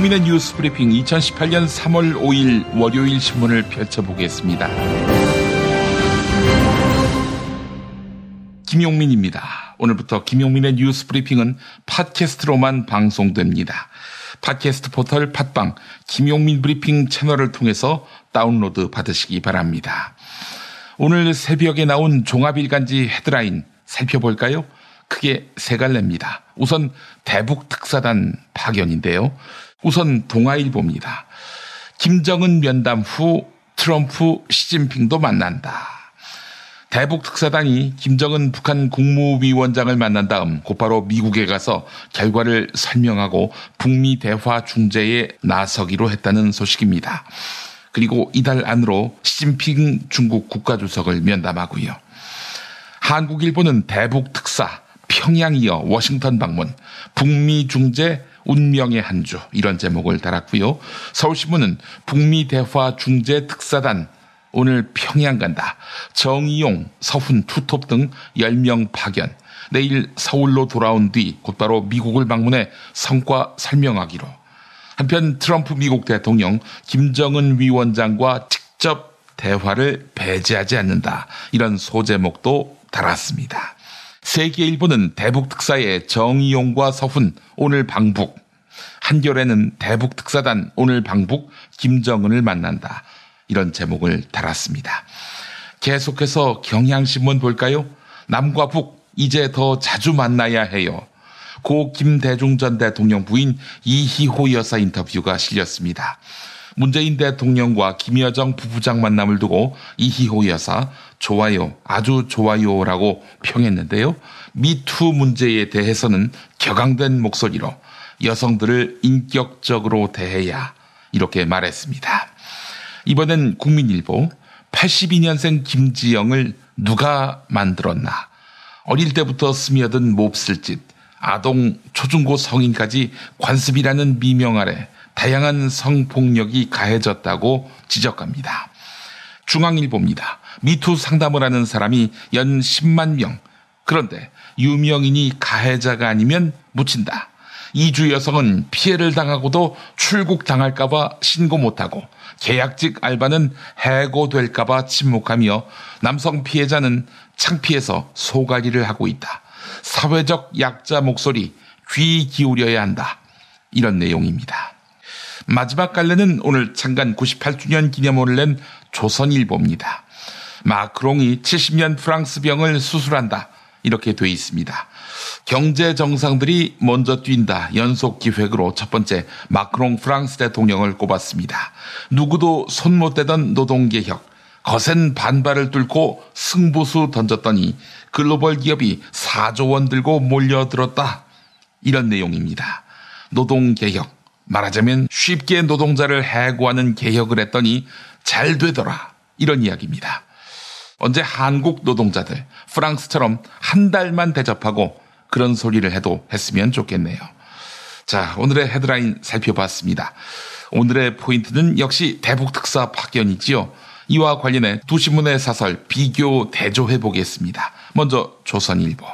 김용민의 뉴스 브리핑 2018년 3월 5일 월요일 신문을 펼쳐보겠습니다. 김용민입니다. 오늘부터 김용민의 뉴스 브리핑은 팟캐스트로만 방송됩니다. 팟캐스트 포털 팟빵 김용민 브리핑 채널을 통해서 다운로드 받으시기 바랍니다. 오늘 새벽에 나온 종합일간지 헤드라인 살펴볼까요? 크게 세 갈래입니다. 우선 대북 특사단 파견인데요. 우선 동아일보입니다. 김정은 면담 후 트럼프, 시진핑도 만난다. 대북 특사단이 김정은 북한 국무위원장을 만난 다음 곧바로 미국에 가서 결과를 설명하고 북미 대화 중재에 나서기로 했다는 소식입니다. 그리고 이달 안으로 시진핑 중국 국가주석을 면담하고요. 한국일보는 대북 특사, 평양 이어 워싱턴 방문, 북미 중재 운명의 한 주 이런 제목을 달았고요. 서울신문은 북미 대화 중재 특사단 오늘 평양 간다. 정의용, 서훈, 투톱 등 10명 파견. 내일 서울로 돌아온 뒤 곧바로 미국을 방문해 성과 설명하기로. 한편 트럼프 미국 대통령 김정은 위원장과 직접 대화를 배제하지 않는다. 이런 소제목도 달았습니다. 세계일보는 대북 특사의 정의용과 서훈 오늘 방북. 한겨레는 대북 특사단 오늘 방북 김정은을 만난다. 이런 제목을 달았습니다. 계속해서 경향신문 볼까요? 남과 북 이제 더 자주 만나야 해요. 고 김대중 전 대통령 부인 이희호 여사 인터뷰가 실렸습니다. 문재인 대통령과 김여정 부부장 만남을 두고 이희호 여사 좋아요, 아주 좋아요라고 평했는데요. 미투 문제에 대해서는 격앙된 목소리로 여성들을 인격적으로 대해야 이렇게 말했습니다. 이번엔 국민일보 82년생 김지영을 누가 만들었나. 어릴 때부터 스며든 몹쓸짓, 아동, 초중고 성인까지 관습이라는 미명 아래 다양한 성폭력이 가해졌다고 지적합니다. 중앙일보입니다. 미투 상담을 하는 사람이 연 10만 명. 그런데 유명인이 가해자가 아니면 묻힌다. 이주 여성은 피해를 당하고도 출국당할까봐 신고 못하고 계약직 알바는 해고될까봐 침묵하며 남성 피해자는 창피해서 소갈이를 하고 있다. 사회적 약자 목소리 귀 기울여야 한다. 이런 내용입니다. 마지막 갈래는 오늘 창간 98주년 기념호를 낸 조선일보입니다. 마크롱이 70년 프랑스병을 수술한다. 이렇게 돼 있습니다. 경제 정상들이 먼저 뛴다. 연속 기획으로 첫 번째 마크롱 프랑스 대통령을 꼽았습니다. 누구도 손 못 대던 노동개혁. 거센 반발을 뚫고 승부수 던졌더니 글로벌 기업이 4조 원 들고 몰려들었다. 이런 내용입니다. 노동개혁. 말하자면 쉽게 노동자를 해고하는 개혁을 했더니 잘 되더라. 이런 이야기입니다. 언제 한국 노동자들 프랑스처럼 한 달만 대접하고 그런 소리를 해도 했으면 좋겠네요. 자, 오늘의 헤드라인 살펴봤습니다. 오늘의 포인트는 역시 대북 특사 파견이지요. 이와 관련해 두 신문의 사설 비교 대조해 보겠습니다. 먼저 조선일보.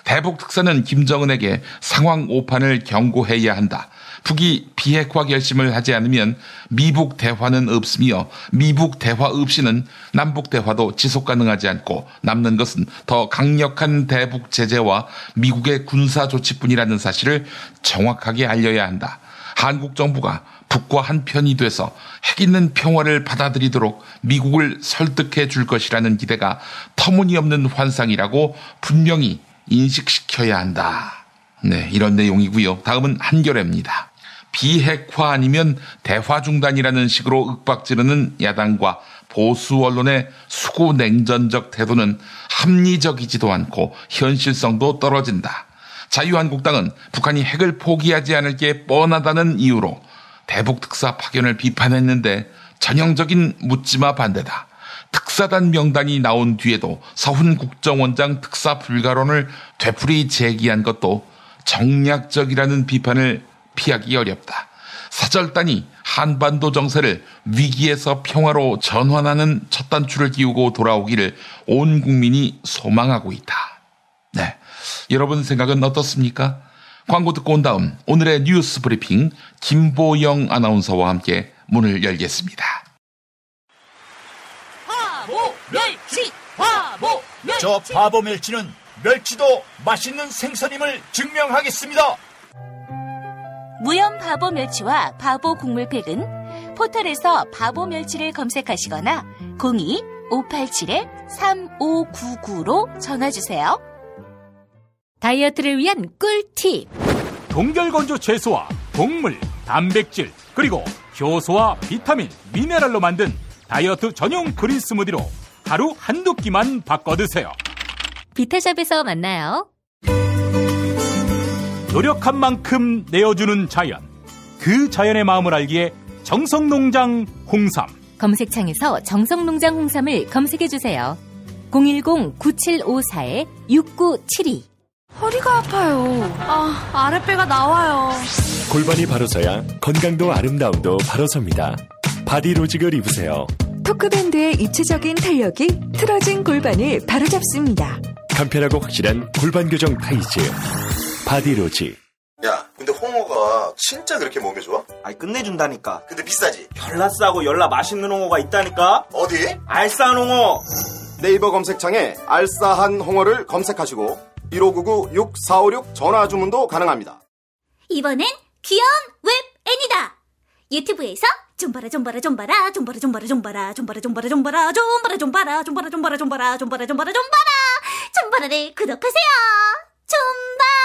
대북 특사는 김정은에게 상황 오판을 경고해야 한다. 북이 비핵화 결심을 하지 않으면 미북 대화는 없으며 미북 대화 없이는 남북 대화도 지속 가능하지 않고 남는 것은 더 강력한 대북 제재와 미국의 군사 조치뿐이라는 사실을 정확하게 알려야 한다. 한국 정부가 북과 한 편이 돼서 핵 있는 평화를 받아들이도록 미국을 설득해 줄 것이라는 기대가 터무니없는 환상이라고 분명히 인식시켜야 한다. 네, 이런 내용이고요. 다음은 한겨레입니다. 비핵화 아니면 대화 중단이라는 식으로 윽박지르는 야당과 보수 언론의 수구 냉전적 태도는 합리적이지도 않고 현실성도 떨어진다. 자유한국당은 북한이 핵을 포기하지 않을 게 뻔하다는 이유로 대북 특사 파견을 비판했는데 전형적인 묻지마 반대다. 특사단 명단이 나온 뒤에도 서훈 국정원장 특사 불가론을 되풀이 제기한 것도 정략적이라는 비판을 피하기 어렵다. 사절단이 한반도 정세를 위기에서 평화로 전환하는 첫 단추를 끼우고 돌아오기를 온 국민이 소망하고 있다. 네, 여러분 생각은 어떻습니까? 광고 듣고 온 다음 오늘의 뉴스 브리핑 김보영 아나운서와 함께 문을 열겠습니다. 바보 멸치! 바보 멸치! 저 바보 멸치는 멸치도 맛있는 생선임을 증명하겠습니다. 무염 바보 멸치와 바보 국물팩은 포털에서 바보 멸치를 검색하시거나 02-587-3599로 전화주세요. 다이어트를 위한 꿀팁. 동결건조 채소와 곡물, 단백질, 그리고 효소와 비타민, 미네랄로 만든 다이어트 전용 그린 스무디로 하루 한두 끼만 바꿔 드세요. 비타샵에서 만나요. 노력한 만큼 내어주는 자연. 그 자연의 마음을 알기에 정성농장 홍삼. 검색창에서 정성농장 홍삼을 검색해주세요. 010-9754-6972. 허리가 아파요. 아랫배가 나와요. 골반이 바로 서야 건강도 아름다움도 바로 섭니다. 바디로직을 입으세요. 토크밴드의 입체적인 탄력이 틀어진 골반을 바로잡습니다. 간편하고 확실한 골반 교정 타이즈 바디로직. 야, 근데 홍어가 진짜 그렇게 몸에 좋아? 아이, 끝내준다니까. 근데 비싸지? 열나 싸고 열나 맛있는 홍어가 있다니까. 어디? 알싸한 홍어. 네이버 검색창에 알싸한 홍어를 검색하시고 1599-6456 전화 주문도 가능합니다. 이번엔 귀여운 웹 애니다. 유튜브에서 좀봐라 좀봐라 좀봐라 좀봐라 좀봐라 좀봐라 좀봐라 좀봐라 좀봐라 좀봐라 좀봐라 좀봐라 좀봐라 좀봐라 좀봐라 좀봐라 좀봐라를 구독하세요. 좀봐라.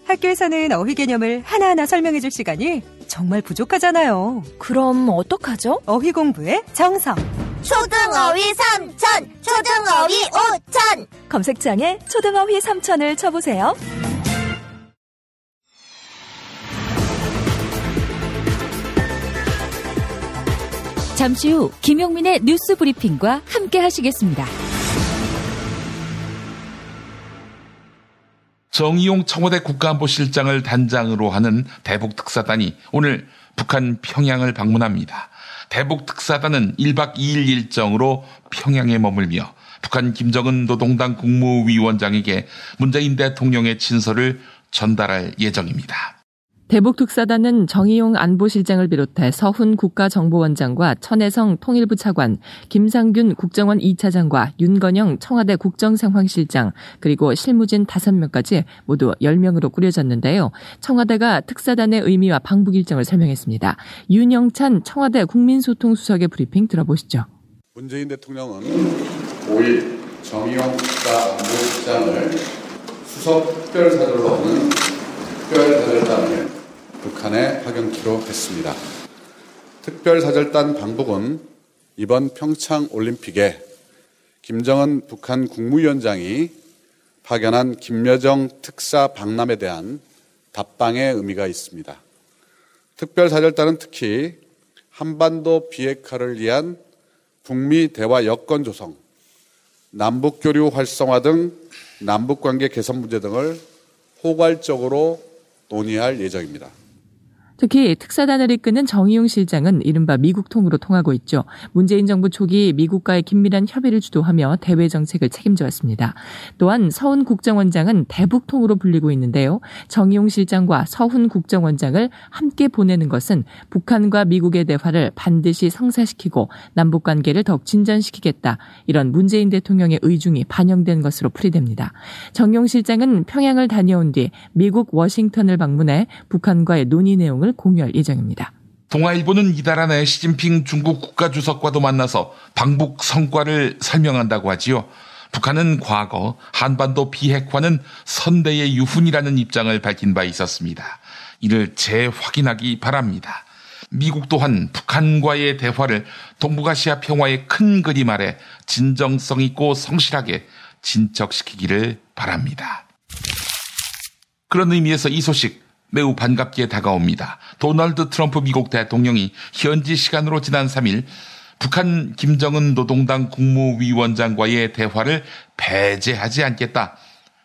학교에서는 어휘 개념을 하나하나 설명해줄 시간이 정말 부족하잖아요. 그럼 어떡하죠? 어휘 공부의 정성. 초등어휘 3천, 초등어휘 5천. 검색창에 초등어휘 3천을 쳐보세요. 잠시 후 김용민의 뉴스 브리핑과 함께 하시겠습니다. 정의용 청와대 국가안보실장을 단장으로 하는 대북특사단이 오늘 북한 평양을 방문합니다. 대북특사단은 1박 2일 일정으로 평양에 머물며 북한 김정은 노동당 국무위원장에게 문재인 대통령의 친서를 전달할 예정입니다. 대북특사단은 정의용 안보실장을 비롯해 서훈 국가정보원장과 천혜성 통일부 차관, 김상균 국정원 2차장과 윤건영 청와대 국정상황실장, 그리고 실무진 5명까지 모두 10명으로 꾸려졌는데요. 청와대가 특사단의 의미와 방북 일정을 설명했습니다. 윤영찬 청와대 국민소통수석의 브리핑 들어보시죠. 문재인 대통령은 5일 정의용 국가안보실장을 수석 특별사절로 오는 특별사절단을 북한에 파견키로 했습니다. 특별사절단 방북은 이번 평창올림픽에 김정은 북한 국무위원장이 파견한 김여정 특사 방남에 대한 답방의 의미가 있습니다. 특별사절단은 특히 한반도 비핵화를 위한 북미 대화 여건 조성, 남북교류 활성화 등 남북관계 개선 문제 등을 포괄적으로 논의할 예정입니다. 특히 특사단을 이끄는 정의용 실장은 이른바 미국통으로 통하고 있죠. 문재인 정부 초기 미국과의 긴밀한 협의를 주도하며 대외 정책을 책임져 왔습니다. 또한 서훈 국정원장은 대북통으로 불리고 있는데요. 정의용 실장과 서훈 국정원장을 함께 보내는 것은 북한과 미국의 대화를 반드시 성사시키고 남북관계를 더욱 진전시키겠다. 이런 문재인 대통령의 의중이 반영된 것으로 풀이됩니다. 정의용 실장은 평양을 다녀온 뒤 미국 워싱턴을 방문해 북한과의 논의 내용을 공유할 예정입니다. 동아일보는 이달 안에 시진핑 중국 국가주석과도 만나서 방북 성과를 설명한다고 하지요. 북한은 과거 한반도 비핵화는 선대의 유훈이라는 입장을 밝힌 바 있었습니다. 이를 재확인하기 바랍니다. 미국 또한 북한과의 대화를 동북아시아 평화의 큰 그림 아래 진정성 있고 성실하게 진척시키기를 바랍니다. 그런 의미에서 이 소식 매우 반갑게 다가옵니다. 도널드 트럼프 미국 대통령이 현지 시간으로 지난 3일 북한 김정은 노동당 국무위원장과의 대화를 배제하지 않겠다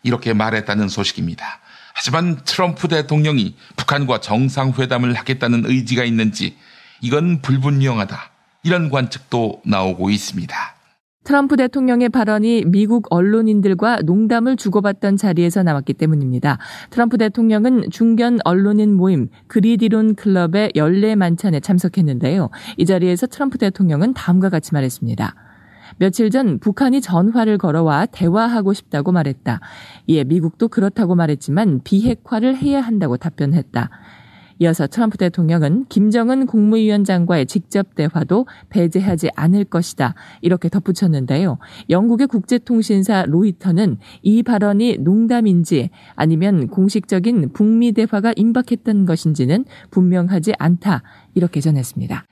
이렇게 말했다는 소식입니다. 하지만 트럼프 대통령이 북한과 정상회담을 하겠다는 의지가 있는지 이건 불분명하다 이런 관측도 나오고 있습니다. 트럼프 대통령의 발언이 미국 언론인들과 농담을 주고받던 자리에서 나왔기 때문입니다. 트럼프 대통령은 중견 언론인 모임 그리디론 클럽의 연례 만찬에 참석했는데요. 이 자리에서 트럼프 대통령은 다음과 같이 말했습니다. 며칠 전 북한이 전화를 걸어와 대화하고 싶다고 말했다. 이에 미국도 그렇다고 말했지만 비핵화를 해야 한다고 답변했다. 이어서 트럼프 대통령은 김정은 국무위원장과의 직접 대화도 배제하지 않을 것이다. 이렇게 덧붙였는데요. 영국의 국제통신사 로이터는 이 발언이 농담인지 아니면 공식적인 북미 대화가 임박했던 것인지는 분명하지 않다. 이렇게 전했습니다.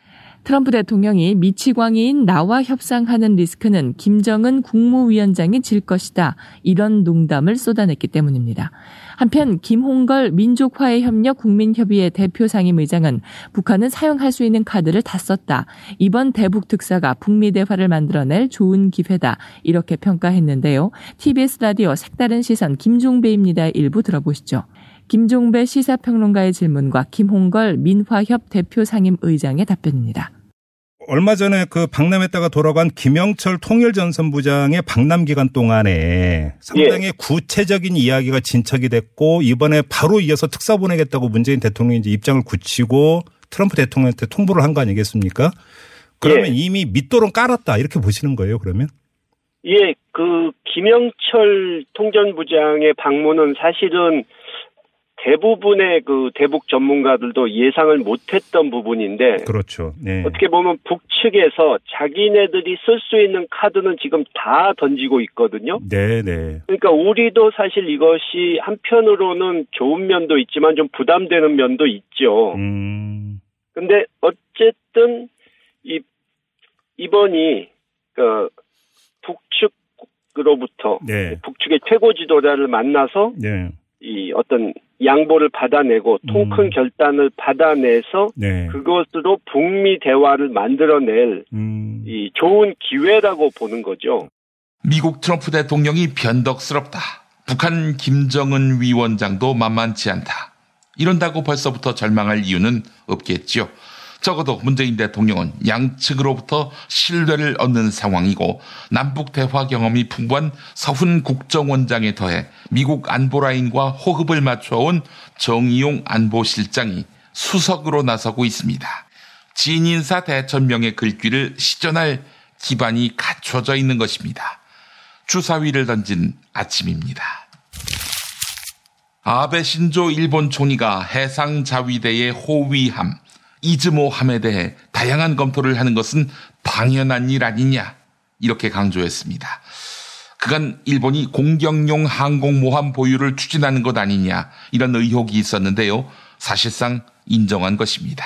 트럼프 대통령이 미치광이인 나와 협상하는 리스크는 김정은 국무위원장이 질 것이다. 이런 농담을 쏟아냈기 때문입니다. 한편 김홍걸 민족화해협력 국민협의회 대표 상임의장은 북한은 사용할 수 있는 카드를 다 썼다. 이번 대북 특사가 북미 대화를 만들어낼 좋은 기회다. 이렇게 평가했는데요. TBS 라디오 색다른 시선 김종배입니다. 일부 들어보시죠. 김종배 시사평론가의 질문과 김홍걸 민화협 대표 상임의장의 답변입니다. 얼마 전에 그 박람회했다가 돌아간 김영철 통일전선부장의 박람 기간 동안에 상당히 구체적인 이야기가 진척이 됐고 이번에 바로 이어서 특사 보내겠다고 문재인 대통령이 이제 입장을 굳히고 트럼프 대통령한테 통보를 한 거 아니겠습니까? 그러면 이미 밑도론 깔았다 이렇게 보시는 거예요, 그러면? 예, 그 김영철 통전부장의 방문은 사실은 대부분의 그 대북 전문가들도 예상을 못했던 부분인데, 그렇죠. 네. 어떻게 보면 북측에서 자기네들이 쓸 수 있는 카드는 지금 다 던지고 있거든요. 네네. 그러니까 우리도 사실 이것이 한편으로는 좋은 면도 있지만 좀 부담되는 면도 있죠. 근데 어쨌든 이번이 그 북측으로부터 북측의 최고 지도자를 만나서 이 어떤 양보를 받아내고 통 큰 결단을 받아내서 그것으로 북미 대화를 만들어낼 이 좋은 기회라고 보는 거죠. 미국 트럼프 대통령이 변덕스럽다. 북한 김정은 위원장도 만만치 않다. 이런다고 벌써부터 절망할 이유는 없겠지요. 적어도 문재인 대통령은 양측으로부터 신뢰를 얻는 상황이고 남북 대화 경험이 풍부한 서훈 국정원장에 더해 미국 안보라인과 호흡을 맞춰온 정의용 안보실장이 수석으로 나서고 있습니다. 진인사 대천명의 글귀를 시전할 기반이 갖춰져 있는 것입니다. 주사위를 던진 아침입니다. 아베 신조 일본 총리가 해상자위대의 호위함, 이즈모함에 대해 다양한 검토를 하는 것은 당연한 일 아니냐 이렇게 강조했습니다. 그간 일본이 공격용 항공모함 보유를 추진하는 것 아니냐 이런 의혹이 있었는데요. 사실상 인정한 것입니다.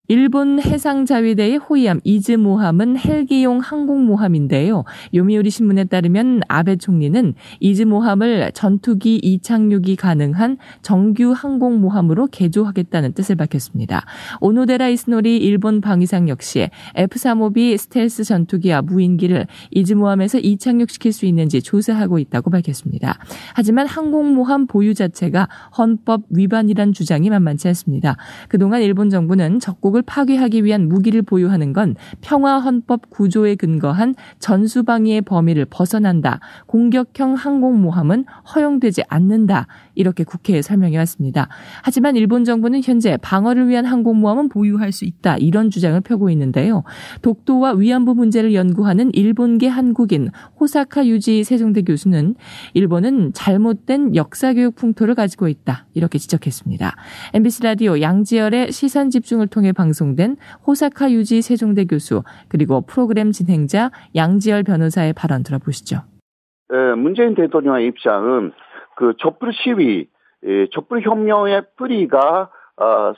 일본 해상자위대의 호위함 이즈모함은 헬기용 항공모함인데요. 요미우리 신문에 따르면 아베 총리는 이즈모함을 전투기 이착륙이 가능한 정규 항공모함으로 개조하겠다는 뜻을 밝혔습니다. 오노데라 이스노리 일본 방위상 역시 F-35B 스텔스 전투기와 무인기를 이즈모함에서 이착륙시킬 수 있는지 조사하고 있다고 밝혔습니다. 하지만 항공모함 보유 자체가 헌법 위반이란 주장이 만만치 않습니다. 그동안 일본 정부는 적국을 파괴하기 위한 무기를 보유하는 건 평화헌법 구조에 근거한 전수방위의 범위를 벗어난다. 공격형 항공모함은 허용되지 않는다. 이렇게 국회에 설명해 왔습니다. 하지만 일본 정부는 현재 방어를 위한 항공모함은 보유할 수 있다. 이런 주장을 펴고 있는데요. 독도와 위안부 문제를 연구하는 일본계 한국인 호사카 유지 세종대 교수는 일본은 잘못된 역사교육 풍토를 가지고 있다. 이렇게 지적했습니다. MBC 라디오 양지열의 시선 집중을 통해 방송된 호사카 유지 세종대 교수 그리고 프로그램 진행자 양지열 변호사의 발언 들어보시죠. 문재인 대통령의 입장은 그 촛불 시위, 촛불 혁명의 뿌리가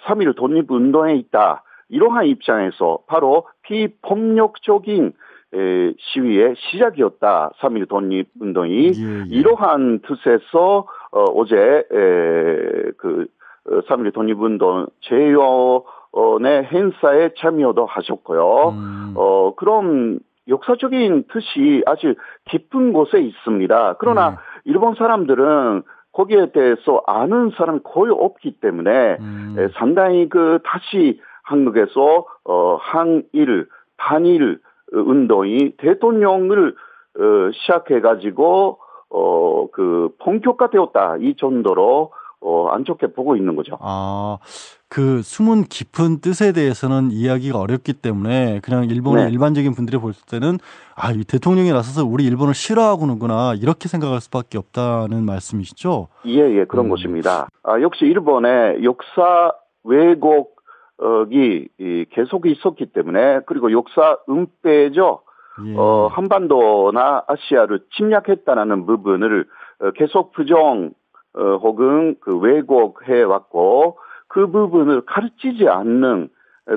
3.1 독립운동에 있다. 이러한 입장에서 바로 비폭력적인 시위의 시작이었다. 3.1 독립운동이 이러한 뜻에서 어제 그 3.1 독립운동 제의원의 행사에 참여도 하셨고요. 그럼 역사적인 뜻이 아주 깊은 곳에 있습니다. 그러나 일본 사람들은 거기에 대해서 아는 사람이 거의 없기 때문에 상당히 그 다시 한국에서 항일, 반일 운동이 대통령을 시작해가지고 본격화되었다 이 정도로 안 좋게 보고 있는 거죠. 그 숨은 깊은 뜻에 대해서는 이해하기가 어렵기 때문에 그냥 일본의 일반적인 분들이 볼 때는 이 대통령이 나서서 우리 일본을 싫어하고는구나 이렇게 생각할 수밖에 없다는 말씀이시죠? 예, 그런 것입니다. 역시 일본의 역사 왜곡이 계속 있었기 때문에 그리고 역사 은폐죠. 한반도나 아시아를 침략했다는 부분을 계속 부정 혹은 왜곡해 왔고 그 부분을 가르치지 않는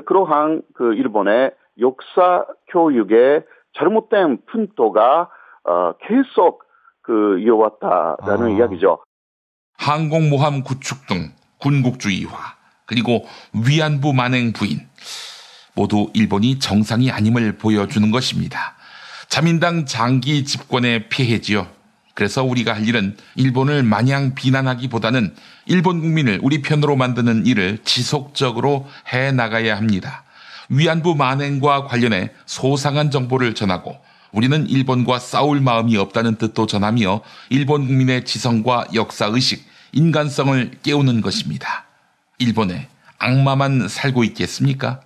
그러한 일본의 역사 교육의 잘못된 풍토가 계속 이어왔다라는 이야기죠. 항공모함 구축 등 군국주의화 그리고 위안부 만행 부인 모두 일본이 정상이 아님을 보여주는 것입니다. 자민당 장기 집권의 폐해지요. 그래서 우리가 할 일은 일본을 마냥 비난하기보다는 일본 국민을 우리 편으로 만드는 일을 지속적으로 해나가야 합니다. 위안부 만행과 관련해 소상한 정보를 전하고 우리는 일본과 싸울 마음이 없다는 뜻도 전하며 일본 국민의 지성과 역사의식, 인간성을 깨우는 것입니다. 일본에 악마만 살고 있겠습니까?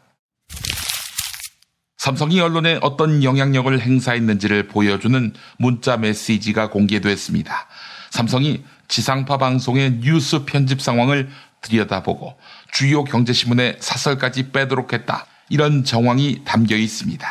삼성이 언론에 어떤 영향력을 행사했는지를 보여주는 문자 메시지가 공개됐습니다. 삼성이 지상파 방송의 뉴스 편집 상황을 들여다보고 주요 경제신문의 사설까지 빼도록 했다. 이런 정황이 담겨 있습니다.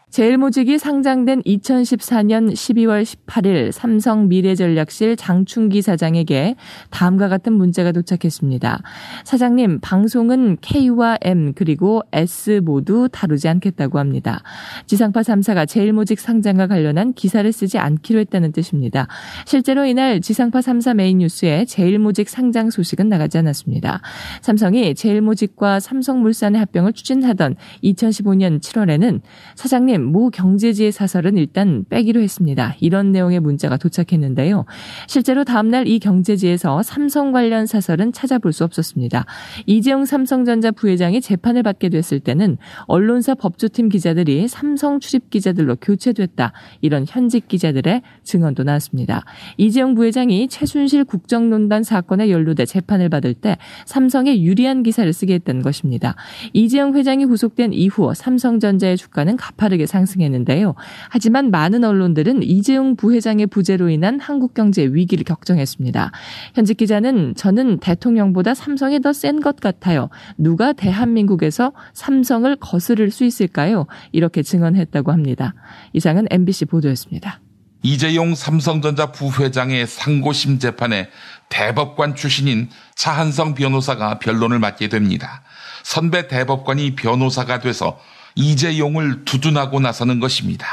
제일모직이 상장된 2014년 12월 18일 삼성 미래전략실 장충기 사장에게 다음과 같은 문자가 도착했습니다. 사장님, 방송은 K와 M 그리고 S 모두 다루지 않겠다고 합니다. 지상파 3사가 제일모직 상장과 관련한 기사를 쓰지 않기로 했다는 뜻입니다. 실제로 이날 지상파 3사 메인 뉴스에 제일모직 상장 소식은 나가지 않았습니다. 삼성이 제일모직과 삼성물산의 합병을 추진하던 2015년 7월에는 사장님, 모 경제지의 사설은 일단 빼기로 했습니다. 이런 내용의 문자가 도착했는데요. 실제로 다음날 이 경제지에서 삼성 관련 사설은 찾아볼 수 없었습니다. 이재용 삼성전자 부회장이 재판을 받게 됐을 때는 언론사 법조팀 기자들이 삼성 출입 기자들로 교체됐다. 이런 현직 기자들의 증언도 나왔습니다. 이재용 부회장이 최순실 국정농단 사건에 연루돼 재판을 받을 때 삼성에 유리한 기사를 쓰게 했던 것입니다. 이재용 회장이 구속된 이후 삼성전자의 주가는 가파르게 상승했는데요. 하지만 많은 언론들은 이재용 부회장의 부재로 인한 한국 경제 위기를 격정했습니다. 현직 기자는 저는 대통령보다 삼성이 더 센 것 같아요. 누가 대한민국에서 삼성을 거스를 수 있을까요? 이렇게 증언했다고 합니다. 이상은 MBC 보도였습니다. 이재용 삼성전자 부회장의 상고심 재판에 대법관 출신인 차한성 변호사가 변론을 맡게 됩니다. 선배 대법관이 변호사가 돼서 이재용을 두둔하고 나서는 것입니다.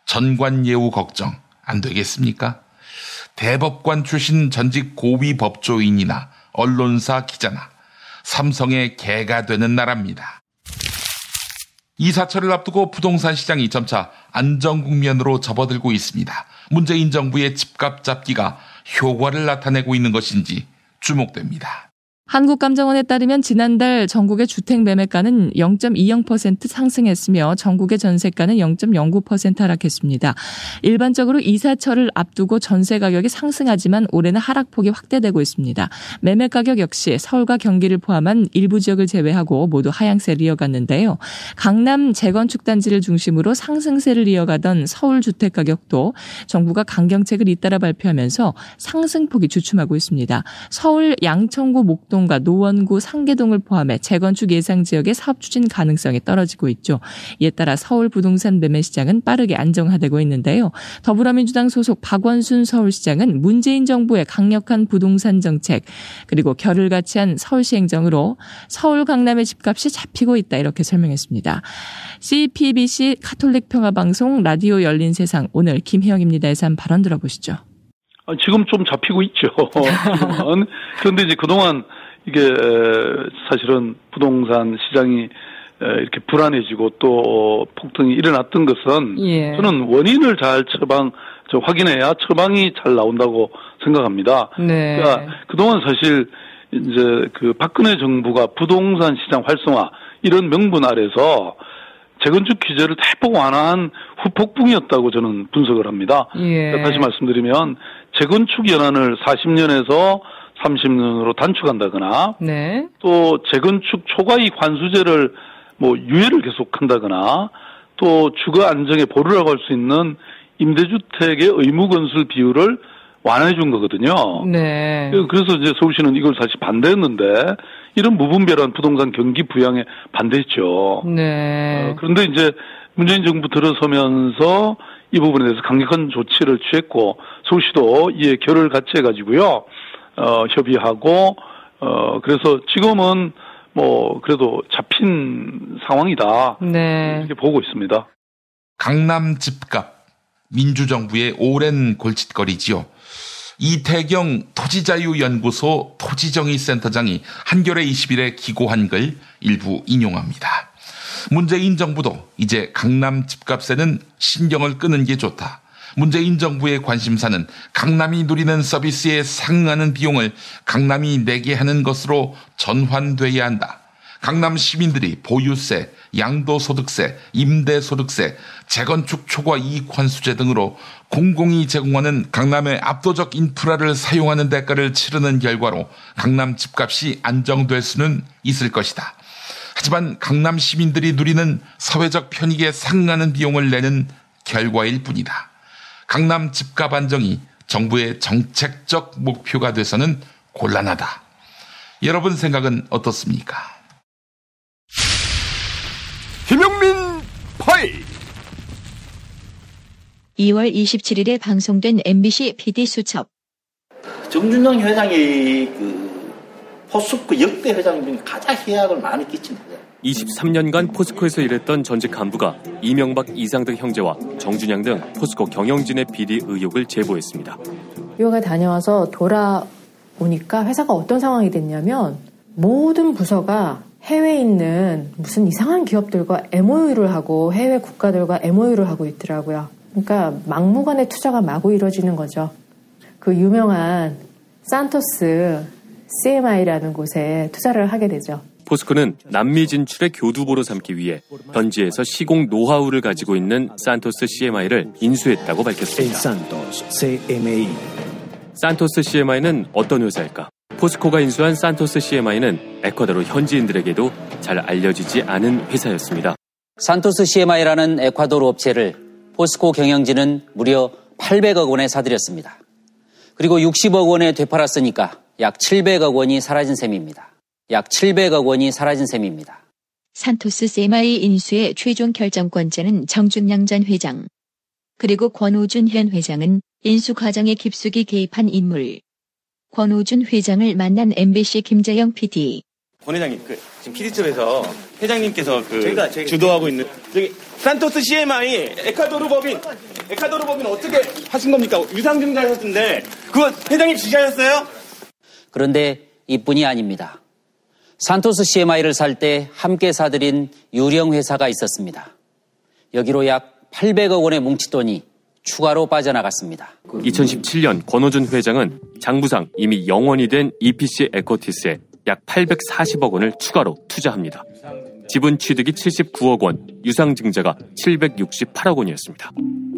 전관예우 걱정 안 되겠습니까? 대법관 출신 전직 고위 법조인이나 언론사 기자나 삼성의 개가 되는 나라입니다. 이사철을 앞두고 부동산 시장이 점차 안정국면으로 접어들고 있습니다. 문재인 정부의 집값 잡기가 효과를 나타내고 있는 것인지 주목됩니다. 한국감정원에 따르면 지난달 전국의 주택 매매가는 0.20% 상승했으며 전국의 전세가는 0.09% 하락했습니다. 일반적으로 이사철을 앞두고 전세 가격이 상승하지만 올해는 하락폭이 확대되고 있습니다. 매매 가격 역시 서울과 경기를 포함한 일부 지역을 제외하고 모두 하향세를 이어갔는데요. 강남 재건축 단지를 중심으로 상승세를 이어가던 서울 주택 가격도 정부가 강경책을 잇따라 발표하면서 상승폭이 주춤하고 있습니다. 서울 양천구 목동 과 노원구 상계동을 포함해 재건축 예상 지역의 사업 추진 가능성이 떨어지고 있죠. 이에 따라 서울 부동산 매매 시장은 빠르게 안정화되고 있는데요. 더불어민주당 소속 박원순 서울시장은 문재인 정부의 강력한 부동산 정책 그리고 결을 같이 한 서울시 행정으로 서울 강남의 집값이 잡히고 있다 이렇게 설명했습니다. CPBC 카톨릭 평화방송 라디오 열린 세상 오늘 김혜영입니다에서 한 발언 들어보시죠. 지금 좀 잡히고 있죠. 그런데 이제 그동안 이게 사실은 부동산 시장이 이렇게 불안해지고 또 폭등이 일어났던 것은 저는 원인을 잘 확인해야 처방이 잘 나온다고 생각합니다. 네. 그러니까 그동안 사실 이제 박근혜 정부가 부동산 시장 활성화 이런 명분 아래서 재건축 규제를 대폭 완화한 후폭풍이었다고 저는 분석을 합니다. 예. 다시 말씀드리면 재건축 연한을 40년에서 30년으로 단축한다거나 네. 또 재건축 초과이익 환수제를 유예를 계속한다거나 또 주거 안정에 보루라고 할 수 있는 임대주택의 의무 건설 비율을 완화해 준 거거든요. 네. 그래서 이제 서울시는 이걸 사실 반대했는데 이런 무분별한 부동산 경기 부양에 반대했죠. 네. 그런데 이제 문재인 정부 들어서면서 이 부분에 대해서 강력한 조치를 취했고 서울시도 이에 결을 같이 해가지고요. 협의하고 그래서 지금은 그래도 잡힌 상황이다. 네. 이렇게 보고 있습니다. 강남 집값 민주정부의 오랜 골칫거리지요. 이태경 토지자유연구소 토지정의센터장이 한겨레 21에 기고한 글 일부 인용합니다. 문재인 정부도 이제 강남 집값에는 신경을 끄는 게 좋다. 문재인 정부의 관심사는 강남이 누리는 서비스에 상응하는 비용을 강남이 내게 하는 것으로 전환돼야 한다. 강남 시민들이 보유세, 양도소득세, 임대소득세, 재건축 초과 이익환수제 등으로 공공이 제공하는 강남의 압도적 인프라를 사용하는 대가를 치르는 결과로 강남 집값이 안정될 수는 있을 것이다. 하지만 강남 시민들이 누리는 사회적 편익에 상응하는 비용을 내는 결과일 뿐이다. 강남 집값 안정이 정부의 정책적 목표가 돼서는 곤란하다. 여러분 생각은 어떻습니까? 김용민 파일 2월 27일에 방송된 MBC PD 수첩. 정준영 회장이 포스코 역대 회장 중에 가장 해악을 많이 끼친 거예요. 23년간 포스코에서 일했던 전직 간부가 이명박, 이상득 형제와 정준양 등 포스코 경영진의 비리 의혹을 제보했습니다. 유학을 다녀와서 돌아오니까 회사가 어떤 상황이 됐냐면 모든 부서가 해외에 있는 무슨 이상한 기업들과 MOU를 하고 해외 국가들과 MOU를 하고 있더라고요. 그러니까 막무가내 투자가 마구 이루어지는 거죠. 그 유명한 산토스 CMI라는 곳에 투자를 하게 되죠. 포스코는 남미 진출의 교두보로 삼기 위해 현지에서 시공 노하우를 가지고 있는 산토스 CMI를 인수했다고 밝혔습니다. 산토스 CMI는 어떤 회사일까? 포스코가 인수한 산토스 CMI는 에콰도르 현지인들에게도 잘 알려지지 않은 회사였습니다. 산토스 CMI라는 에콰도르 업체를 포스코 경영진은 무려 800억 원에 사들였습니다. 그리고 60억 원에 되팔았으니까 약 700억 원이 사라진 셈입니다. 산토스 CMI 인수의 최종 결정권자는 정준양 전 회장, 그리고 권오준 현 회장은 인수 과정에 깊숙이 개입한 인물. 권오준 회장을 만난 MBC 김재영 PD. 권 회장님, 지금 PD첩에서 회장님께서 제가 주도하고 있는 산토스 CMI 에콰도르 법인 어떻게 하신 겁니까? 유상증자 하셨는데 그거 회장님 지시하셨어요? 그런데 이뿐이 아닙니다. 산토스 CMI를 살 때 함께 사들인 유령 회사가 있었습니다. 여기로 약 800억 원의 뭉칫돈이 추가로 빠져나갔습니다. 2017년 권오준 회장은 장부상 이미 영원이 된 EPC 에코티스에 약 840억 원을 추가로 투자합니다. 지분 취득이 79억 원, 유상증자가 768억 원이었습니다.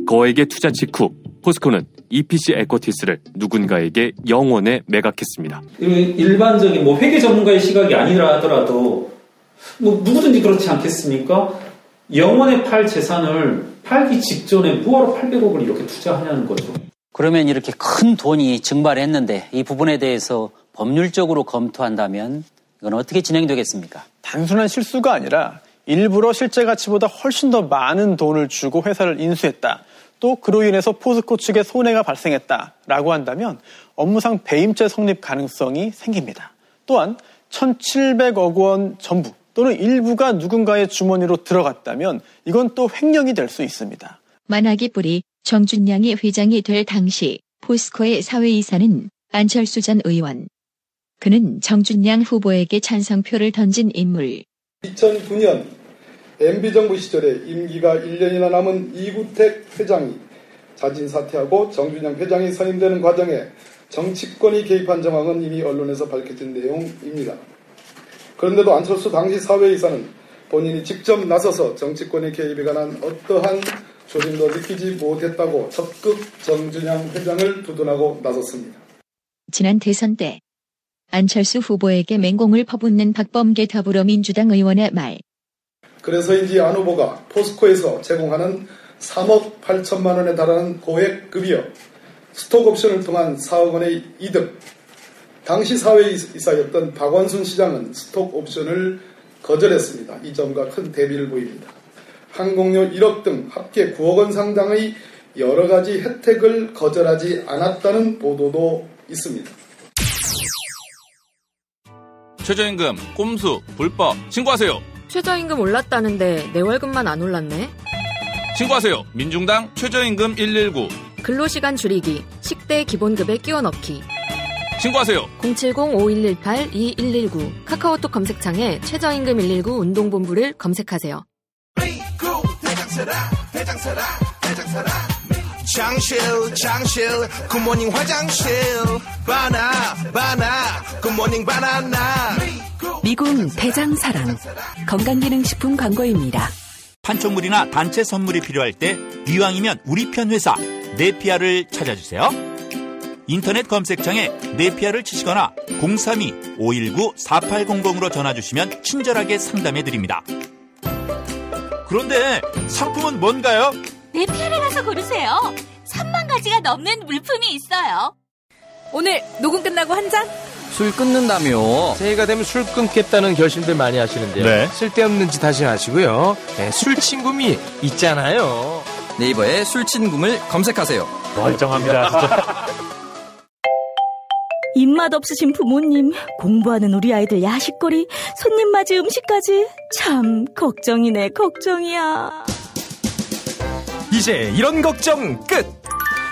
거액의 투자 직후 포스코는 EPC 에코티스를 누군가에게 영원에 매각했습니다. 일반적인 회계 전문가의 시각이 아니라 하더라도 누구든지 그렇지 않겠습니까? 영원에 팔 재산을 팔기 직전에 뭐하러 800억을 이렇게 투자하냐는 거죠. 그러면 이렇게 큰 돈이 증발했는데 이 부분에 대해서 법률적으로 검토한다면 이건 어떻게 진행되겠습니까? 단순한 실수가 아니라 일부러 실제 가치보다 훨씬 더 많은 돈을 주고 회사를 인수했다. 또 그로 인해서 포스코 측에 손해가 발생했다라고 한다면 업무상 배임죄 성립 가능성이 생깁니다. 또한 1,700억 원 전부 또는 일부가 누군가의 주머니로 들어갔다면 이건 또 횡령이 될 수 있습니다. 만학의 뿌리 정준양이 회장이 될 당시 포스코의 사회이사는 안철수 전 의원. 그는 정준양 후보에게 찬성표를 던진 인물. 2009년 MB정부 시절에 임기가 1년이나 남은 이구택 회장이 자진 사퇴하고 정준양 회장이 선임되는 과정에 정치권이 개입한 정황은 이미 언론에서 밝혀진 내용입니다. 그런데도 안철수 당시 사회이사는 본인이 직접 나서서 정치권의 개입에 관한 어떠한 조짐도 느끼지 못했다고 적극 정준영 회장을 두둔하고 나섰습니다. 지난 대선 때 안철수 후보에게 맹공을 퍼붓는 박범계 더불어민주당 의원의 말. 그래서인지 안 후보가 포스코에서 제공하는 3억 8천만 원에 달하는 고액 급여, 스톡옵션을 통한 4억 원의 이득, 당시 사회이사였던 박원순 시장은 스톡옵션을 거절했습니다. 이 점과 큰 대비를 보입니다. 항공료 1억 등 합계 9억 원 상당의 여러 가지 혜택을 거절하지 않았다는 보도도 있습니다. 최저임금, 꼼수, 불법 신고하세요. 최저임금 올랐다는데 내 월급만 안 올랐네. 신고하세요. 민중당 최저임금 119. 근로시간 줄이기, 식대 기본급에 끼워 넣기. 신고하세요. 070-5118-2119 카카오톡 검색창에 최저임금 119 운동본부를 검색하세요. 장실 굿모닝 화장실 바나 굿모닝 바나나. 미궁 대장사랑 건강기능식품 광고입니다. 판촉물이나 단체 선물이 필요할 때 이왕이면 우리 편 회사 네피아를 찾아주세요. 인터넷 검색창에 네피아를 치시거나 032-519-4800으로 전화주시면 친절하게 상담해드립니다. 그런데 상품은 뭔가요? 네피아를 가서 고르세요. 3만 가지가 넘는 물품이 있어요. 오늘 녹음 끝나고 한 잔? 술 끊는다며. 새해가 되면 술 끊겠다는 결심들 많이 하시는데요. 네. 쓸데없는 짓 하지 마시고요. 네, 술친구미 있잖아요. 네이버에 술친구를 검색하세요. 멀쩡합니다. 진짜. 입맛 없으신 부모님, 공부하는 우리 아이들 야식거리, 손님 맞이 음식까지 참 걱정이네, 걱정이야. 이제 이런 걱정 끝!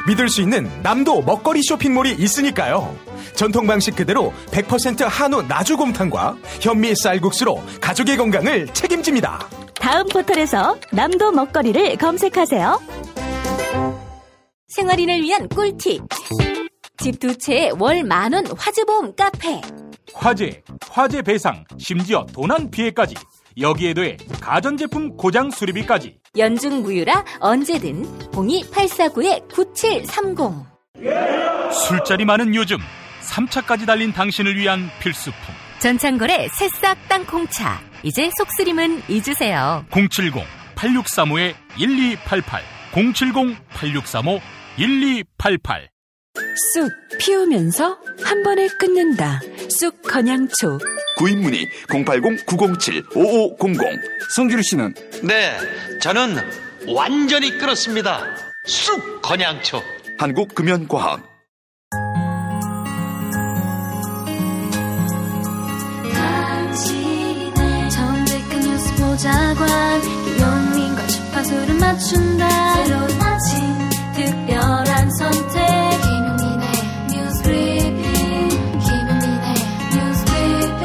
믿을 수 있는 남도 먹거리 쇼핑몰이 있으니까요. 전통 방식 그대로 100% 한우 나주곰탕과 현미 쌀국수로 가족의 건강을 책임집니다. 다음 포털에서 남도 먹거리를 검색하세요. 생활인을 위한 꿀팁. 집 두 채에 월 10,000원 화재보험 카페. 화재 배상, 심지어 도난 피해까지. 여기에 더해 가전제품 고장 수리비까지. 연중 무휴라 언제든 02849-9730. 술자리 많은 요즘 3차까지 달린 당신을 위한 필수품. 전창걸의 새싹 땅콩차. 이제 속쓰림은 잊으세요. 070-8635-1288 070-8635-1288. 쑥 피우면서 한 번에 끊는다. 쑥 건양초. 구입문의 080-907-5500. 성규리 씨는? 네, 저는 완전히 끊었습니다. 쑥 건양초. 한국금연과학. 정직한 뉴스 보좌관 김용민과 주파수를 맞춘다. 새로운 아침 특별한 선택 김용민의 뉴스 브리핑. 김용민의 뉴스 브리핑.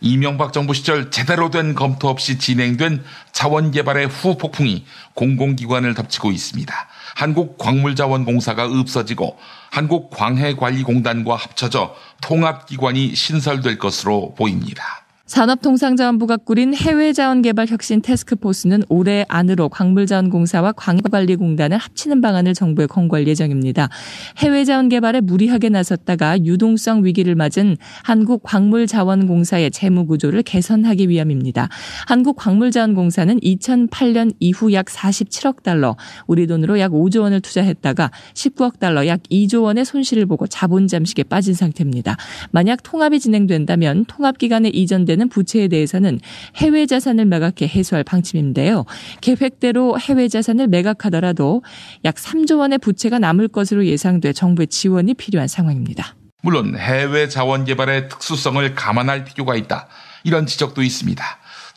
이명박 정부 시절 제대로 된 검토 없이 진행된 자원개발의 후폭풍이 공공기관을 덮치고 있습니다. 한국광물자원공사가 없어지고 한국광해관리공단과 합쳐져 통합기관이 신설될 것으로 보입니다. 산업통상자원부가 꾸린 해외자원개발 혁신 태스크포스는 올해 안으로 광물자원공사와 광해관리공단을 합치는 방안을 정부에 권고할 예정입니다. 해외자원개발에 무리하게 나섰다가 유동성 위기를 맞은 한국광물자원공사의 재무구조를 개선하기 위함입니다. 한국광물자원공사는 2008년 이후 약 47억 달러, 우리 돈으로 약 5조 원을 투자했다가 19억 달러, 약 2조 원의 손실을 보고 자본 잠식에 빠진 상태입니다. 만약 통합이 진행된다면 통합기관에 이전된 부채에 대해서는 해외 자산을 매각해 해소할 방침인데요. 계획대로 해외 자산을 매각하더라도 약 3조 원의 부채가 남을 것으로 예상돼 정부의 지원이 필요한 상황입니다. 물론 해외 자원 개발의 특수성을 감안할 필요가 있다. 이런 지적도 있습니다.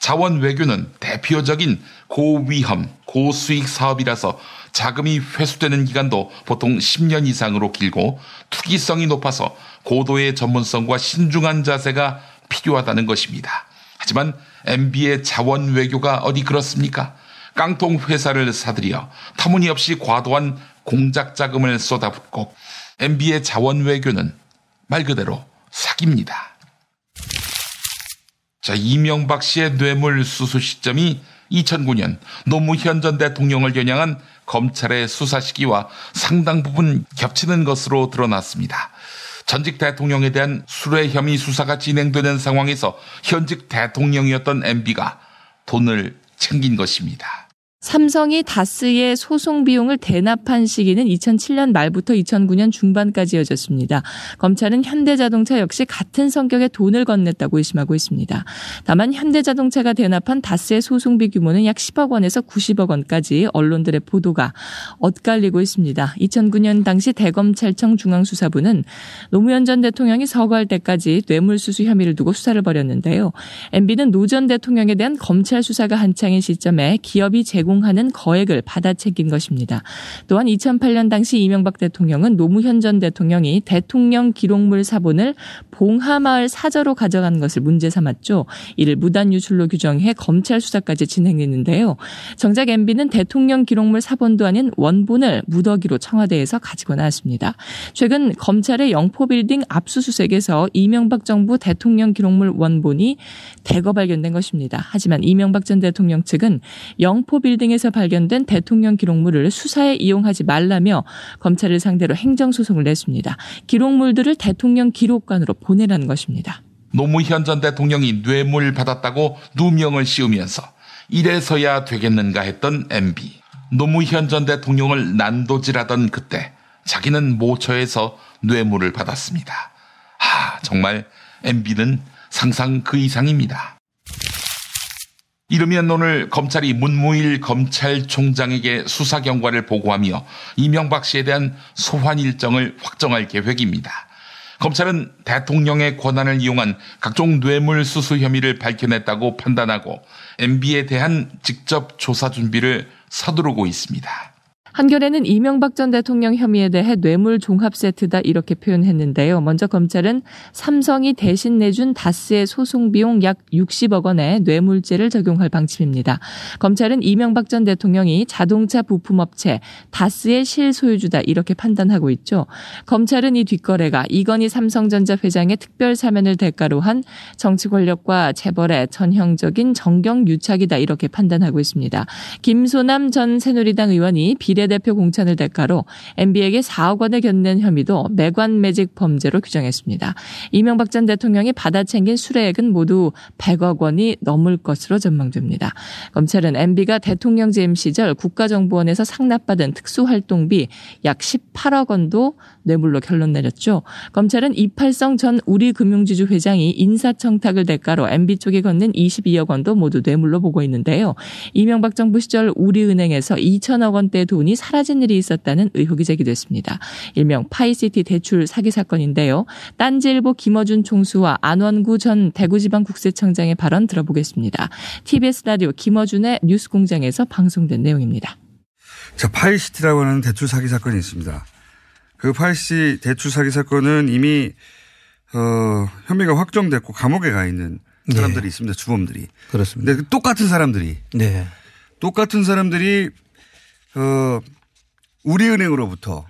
자원 외교는 대표적인 고위험, 고수익 사업이라서 자금이 회수되는 기간도 보통 10년 이상으로 길고 투기성이 높아서 고도의 전문성과 신중한 자세가 필요하다는 것입니다. 하지만 MB의 자원 외교가 어디 그렇습니까? 깡통 회사를 사들여 터무니없이 과도한 공작 자금을 쏟아붓고 MB의 자원 외교는 말 그대로 사기입니다. 자, 이명박 씨의 뇌물 수수 시점이 2009년 노무현 전 대통령을 겨냥한 검찰의 수사 시기와 상당 부분 겹치는 것으로 드러났습니다. 전직 대통령에 대한 수뢰 혐의 수사가 진행되는 상황에서 현직 대통령이었던 MB가 돈을 챙긴 것입니다. 삼성이 다스의 소송 비용을 대납한 시기는 2007년 말부터 2009년 중반까지 이어졌습니다. 검찰은 현대자동차 역시 같은 성격의 돈을 건넸다고 의심하고 있습니다. 다만 현대자동차가 대납한 다스의 소송비 규모는 약 10억 원에서 90억 원까지 언론들의 보도가 엇갈리고 있습니다. 2009년 당시 대검찰청 중앙수사부는 노무현 전 대통령이 서거할 때까지 뇌물수수 혐의를 두고 수사를 벌였는데요. MB는 노 전 대통령에 대한 검찰 수사가 한창인 시점에 기업이 제공하는 거액을 받아 챙긴 것입니다. 또한 2008년 당시 이명박 대통령은 노무현 전 대통령이 대통령 기록물 사본을 봉하마을 사저로 가져간 것을 문제 삼았죠. 이를 무단 유출로 규정해 검찰 수사까지 진행했는데요. 정작 MB는 대통령 기록물 사본도 아닌 원본을 무더기로 청와대에서 가지고 나왔습니다. 최근 검찰의 영포빌딩 압수수색에서 이명박 정부 대통령 기록물 원본이 대거 발견된 것입니다. 하지만 이명박 전 대통령 측은 영포빌딩에서 발견된 대통령 기록물을 수사에 이용하지 말라며 검찰을 상대로 행정소송을 냈습니다. 기록물들을 대통령 기록관으로 보내라는 것입니다. 노무현 전 대통령이 뇌물 받았다고 누명을 씌우면서 이래서야 되겠는가 했던 MB. 노무현 전 대통령을 난도질하던 그때 자기는 모처에서 뇌물을 받았습니다. 정말 MB는 상상 그 이상입니다. 이르면 오늘 검찰이 문무일 검찰총장에게 수사 경과를 보고하며 이명박 씨에 대한 소환 일정을 확정할 계획입니다. 검찰은 대통령의 권한을 이용한 각종 뇌물 수수 혐의를 밝혀냈다고 판단하고 MB에 대한 직접 조사 준비를 서두르고 있습니다. 한겨레는 이명박 전 대통령 혐의에 대해 뇌물 종합 세트다 이렇게 표현했는데요. 먼저 검찰은 삼성이 대신 내준 다스의 소송 비용 약 60억 원의 뇌물죄를 적용할 방침입니다. 검찰은 이명박 전 대통령이 자동차 부품업체 다스의 실소유주다 이렇게 판단하고 있죠. 검찰은 이 뒷거래가 이건희 삼성전자 회장의 특별 사면을 대가로 한 정치 권력과 재벌의 전형적인 정경유착이다 이렇게 판단하고 있습니다. 김소남 전 새누리당 의원이 비례대표 공천을 대가로 MB에게 4억 원을 견낸 혐의도 매관매직 범죄로 규정했습니다. 이명박 전 대통령이 받아 챙긴 수뢰액은 모두 100억 원이 넘을 것으로 전망됩니다. 검찰은 MB가 대통령 재임 시절 국가정보원에서 상납받은 특수활동비 약 18억 원도 뇌물로 결론 내렸죠. 검찰은 이팔성 전 우리금융지주 회장이 인사청탁을 대가로 MB 쪽에 건넨 22억 원도 모두 뇌물로 보고 있는데요. 이명박 정부 시절 우리은행에서 2천억 원대 돈이 사라진 일이 있었다는 의혹이 제기됐습니다. 일명 파이시티 대출 사기 사건인데요. 딴지일보 김어준 총수와 안원구 전 대구지방국세청장의 발언 들어보겠습니다. TBS 라디오 김어준의 뉴스공장에서 방송된 내용입니다. 자, 파이시티라고 하는 대출 사기 사건이 있습니다. 그 파이시티 대출 사기 사건은 이미 혐의가 확정됐고 감옥에 가 있는 사람들이 있습니다. 주범들이. 그렇습니다. 근데 똑같은 사람들이. 네. 똑같은 사람들이 우리은행으로부터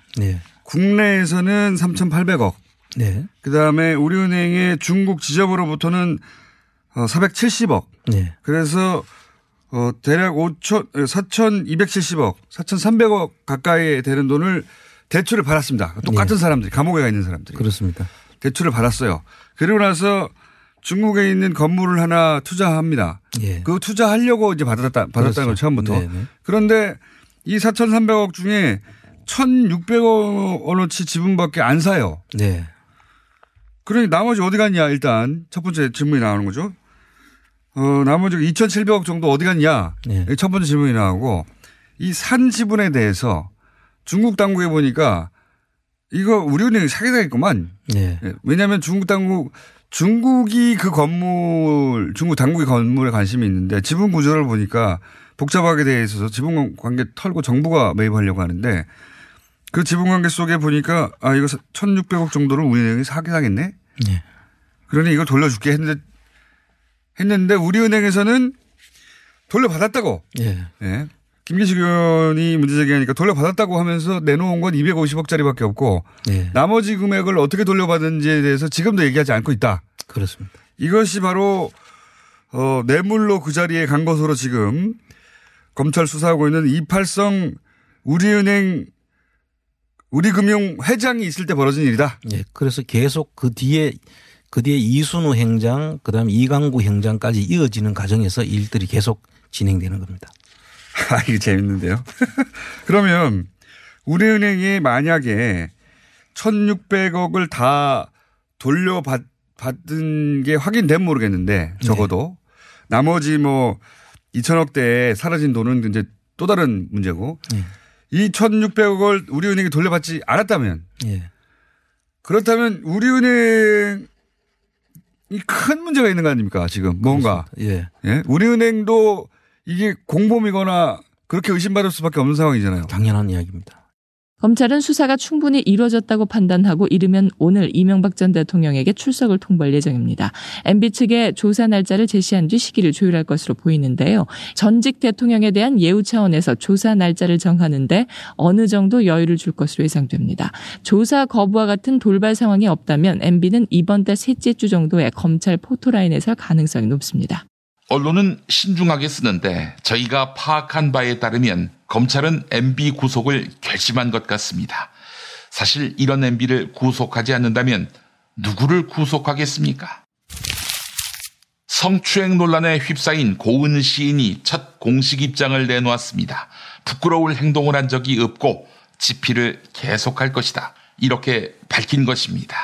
국내에서는 3,800억. 네. 그다음에 우리은행의 중국 지점으로부터는 470억. 네. 그래서 대략 4,270억, 4,300억 가까이 되는 돈을 대출을 받았습니다. 똑같은 사람들이, 감옥에 가 있는 사람들이. 그렇습니다. 대출을 받았어요. 그리고 나서 중국에 있는 건물을 하나 투자합니다. 그 투자하려고 이제 받았다는 걸 처음부터. 네네. 그런데 이 4,300억 중에 1,600억 원어치 지분밖에 안 사요. 네. 그러니 나머지 어디 갔냐, 일단. 첫 번째 질문이 나오는 거죠. 나머지 2,700억 정도 어디 갔냐. 첫 번째 질문이 나오고, 이 산 지분에 대해서 중국 당국에 보니까 이거 우리은행이 사기당했구만. 왜냐하면 중국이 그 건물, 중국 당국이 건물에 관심이 있는데 지분 구조를 보니까 복잡하게 돼 있어서 지분 관계 털고 정부가 매입하려고 하는데 그 지분 관계 속에 보니까 이거 1,600억 정도를 우리은행이 사기당했네. 그러니 이걸 돌려줄게 했는데 우리은행에서는 돌려받았다고. 김기식 의원이 문제 제기하니까 돌려받았다고 하면서 내놓은 건 250억짜리밖에 없고 나머지 금액을 어떻게 돌려받은지에 대해서 지금도 얘기하지 않고 있다. 그렇습니다. 이것이 바로 뇌물로 그 자리에 간 것으로 지금 검찰 수사하고 있는 이팔성 우리금융 회장이 있을 때 벌어진 일이다. 예. 그래서 계속 그 뒤에 이순우 행장, 그다음에 이강구 행장까지 이어지는 과정에서 일들이 계속 진행되는 겁니다. 이게 재밌는데요. 그러면 우리은행이 만약에 1,600억을 다 돌려받은 게 확인되면 모르겠는데 적어도 나머지 2천억대에 사라진 돈은 이제 또 다른 문제고 이 1,600억을 우리은행이 돌려받지 않았다면 그렇다면 우리은행이 큰 문제가 있는 거 아닙니까 지금 뭔가. 예. 우리은행도 이게 공범이거나 그렇게 의심받을 수밖에 없는 상황이잖아요. 당연한 이야기입니다. 검찰은 수사가 충분히 이루어졌다고 판단하고 이르면 오늘 이명박 전 대통령에게 출석을 통보할 예정입니다. MB 측에 조사 날짜를 제시한 뒤 시기를 조율할 것으로 보이는데요. 전직 대통령에 대한 예우 차원에서 조사 날짜를 정하는데 어느 정도 여유를 줄 것으로 예상됩니다. 조사 거부와 같은 돌발 상황이 없다면 MB는 이번 달 셋째 주 정도에 검찰 포토라인에 설 가능성이 높습니다. 언론은 신중하게 쓰는데 저희가 파악한 바에 따르면 검찰은 MB 구속을 결심한 것 같습니다. 사실 이런 MB를 구속하지 않는다면 누구를 구속하겠습니까? 성추행 논란에 휩싸인 고은 시인이 첫 공식 입장을 내놓았습니다. 부끄러울 행동을 한 적이 없고 집필을 계속할 것이다. 이렇게 밝힌 것입니다.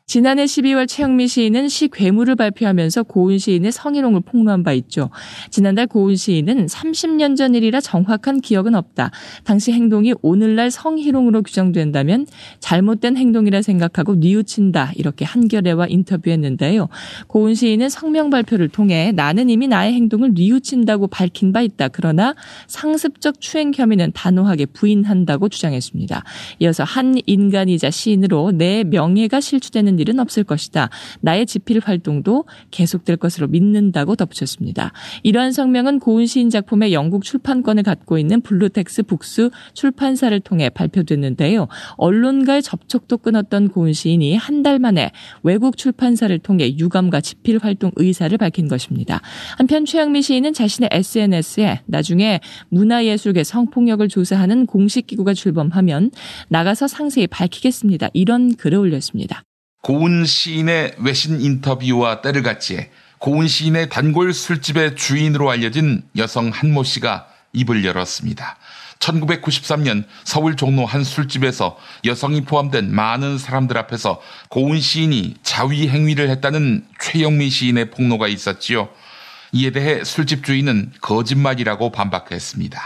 지난해 12월 최영미 시인은 시 괴물을 발표하면서 고은 시인의 성희롱을 폭로한 바 있죠. 지난달 고은 시인은 30년 전 일이라 정확한 기억은 없다. 당시 행동이 오늘날 성희롱으로 규정된다면 잘못된 행동이라 생각하고 뉘우친다. 이렇게 한겨레와 인터뷰했는데요. 고은 시인은 성명 발표를 통해 나는 이미 나의 행동을 뉘우친다고 밝힌 바 있다. 그러나 상습적 추행 혐의는 단호하게 부인한다고 주장했습니다. 이어서 한 인간이자 시인으로 내 명예가 실추되는 일은 없을 것이다. 나의 집필 활동도 계속될 것으로 믿는다고 덧붙였습니다. 이러한 성명은 고은 시인 작품의 영국 출판권을 갖고 있는 블루텍스 북스 출판사를 통해 발표됐는데요. 언론과의 접촉도 끊었던 고은 시인이 한 달 만에 외국 출판사를 통해 유감과 집필 활동 의사를 밝힌 것입니다. 한편 최영미 시인은 자신의 SNS에 나중에 문화예술계 성폭력을 조사하는 공식기구가 출범하면 나가서 상세히 밝히겠습니다. 이런 글을 올렸습니다. 고은 시인의 외신 인터뷰와 때를 같이해 고은 시인의 단골 술집의 주인으로 알려진 여성 한모 씨가 입을 열었습니다. 1993년 서울 종로 한 술집에서 여성이 포함된 많은 사람들 앞에서 고은 시인이 자위 행위를 했다는 최영미 시인의 폭로가 있었지요. 이에 대해 술집 주인은 거짓말이라고 반박했습니다.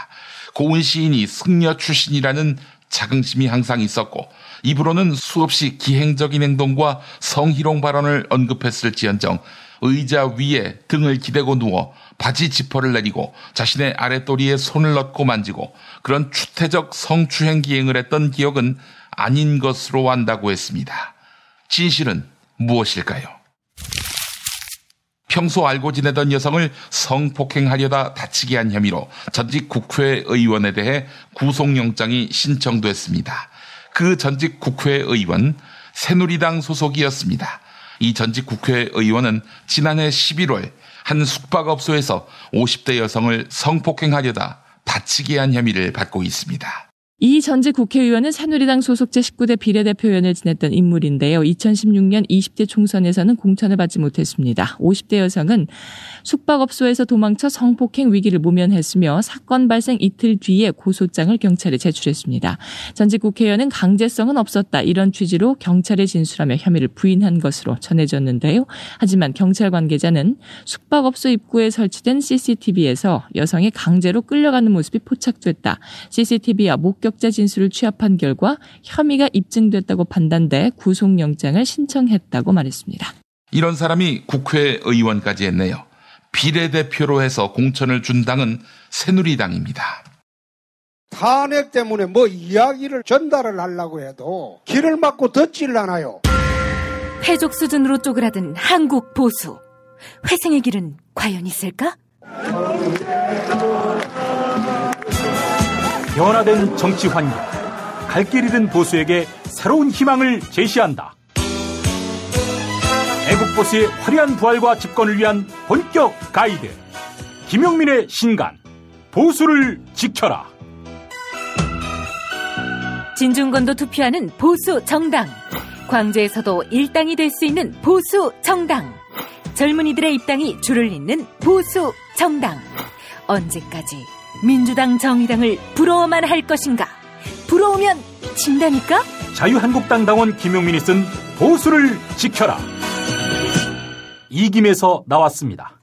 고은 시인이 승려 출신이라는 자긍심이 항상 있었고 입으로는 수없이 기행적인 행동과 성희롱 발언을 언급했을지언정 의자 위에 등을 기대고 누워 바지 지퍼를 내리고 자신의 아랫도리에 손을 넣고 만지고 그런 추태적 성추행 기행을 했던 기억은 아닌 것으로 안다고 했습니다. 진실은 무엇일까요? 평소 알고 지내던 여성을 성폭행하려다 다치게 한 혐의로 전직 국회의원에 대해 구속영장이 신청됐습니다. 그 전직 국회의원 새누리당 소속이었습니다. 이 전직 국회의원은 지난해 11월 한 숙박업소에서 50대 여성을 성폭행하려다 다치게 한 혐의를 받고 있습니다. 이 전직 국회의원은 새누리당 소속 제19대 비례대표위원을 지냈던 인물인데요. 2016년 20대 총선에서는 공천을 받지 못했습니다. 50대 여성은 숙박업소에서 도망쳐 성폭행 위기를 모면했으며 사건 발생 이틀 뒤에 고소장을 경찰에 제출했습니다. 전직 국회의원은 강제성은 없었다. 이런 취지로 경찰에 진술하며 혐의를 부인한 것으로 전해졌는데요. 하지만 경찰 관계자는 숙박업소 입구에 설치된 CCTV에서 여성이 강제로 끌려가는 모습이 포착됐다. CCTV와 목격자 진술을 취합한 결과 혐의가 입증됐다고 판단돼 구속영장을 신청했다고 말했습니다. 이런 사람이 국회의원까지 했네요. 비례대표로 해서 공천을 준 당은 새누리당입니다. 탄핵 때문에 이야기를 전달을 하려고 해도 길을 막고 듣질 않아요. 패족 수준으로 쪼그라든 한국 보수. 회생의 길은 과연 있을까? 변화된 정치 환경, 갈 길 잃은 보수에게 새로운 희망을 제시한다. 애국 박보스의 화려한 부활과 집권을 위한 본격 가이드. 김용민의 신간, 보수를 지켜라. 진중권도 투표하는 보수 정당. 광주에서도 일당이 될 수 있는 보수 정당. 젊은이들의 입당이 줄을 잇는 보수 정당. 언제까지 민주당 정의당을 부러워만 할 것인가? 부러우면 진다니까? 자유한국당 당원 김용민이 쓴 보수를 지켜라. 이김에서 나왔습니다.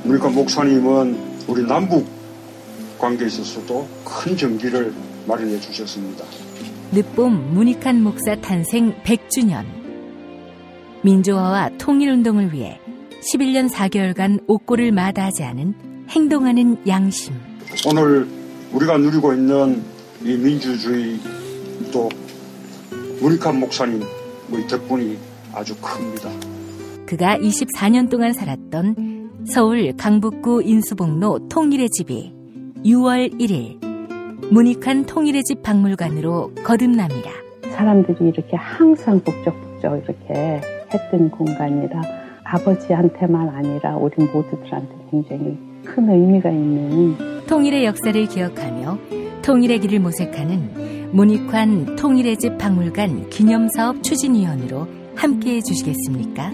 그러니까 목사님은 우리 남북 관계에 있어서도 큰 정기를 마련해 주셨습니다. 늦봄 문익환 목사 탄생 100주년. 민주화와 통일운동을 위해 11년 4개월간 옥고를 마다하지 않은 행동하는 양심. 오늘 우리가 누리고 있는 이 민주주의 또 문익환 목사님 덕분이 아주 큽니다. 그가 24년 동안 살았던 서울 강북구 인수봉로 통일의 집이 6월 1일 문익환 통일의 집 박물관으로 거듭납니다. 사람들이 이렇게 항상 북적북적 이렇게 했던 공간이라 아버지한테만 아니라 우리 모두들한테 굉장히 큰 의미가 있는 통일의 역사를 기억하며 통일의 길을 모색하는 문익환 통일의 집 박물관 기념사업 추진위원으로 함께해 주시겠습니까?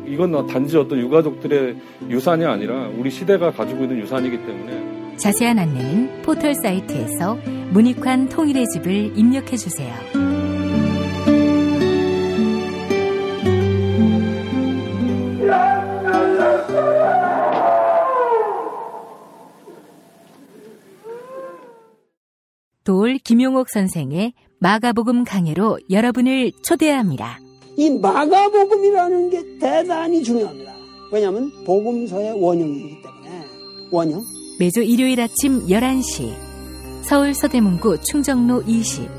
이건 단지 어떤 유가족들의 유산이 아니라 우리 시대가 가지고 있는 유산이기 때문에 자세한 안내는 포털 사이트에서 문익환 통일의 집을 입력해 주세요. 도올 김용옥 선생의 마가복음 강해로 여러분을 초대합니다. 이 마가복음이라는 게 대단히 중요합니다. 왜냐하면 복음서의 원형이기 때문에. 원형. 매주 일요일 아침 11시 서울 서대문구 충정로 20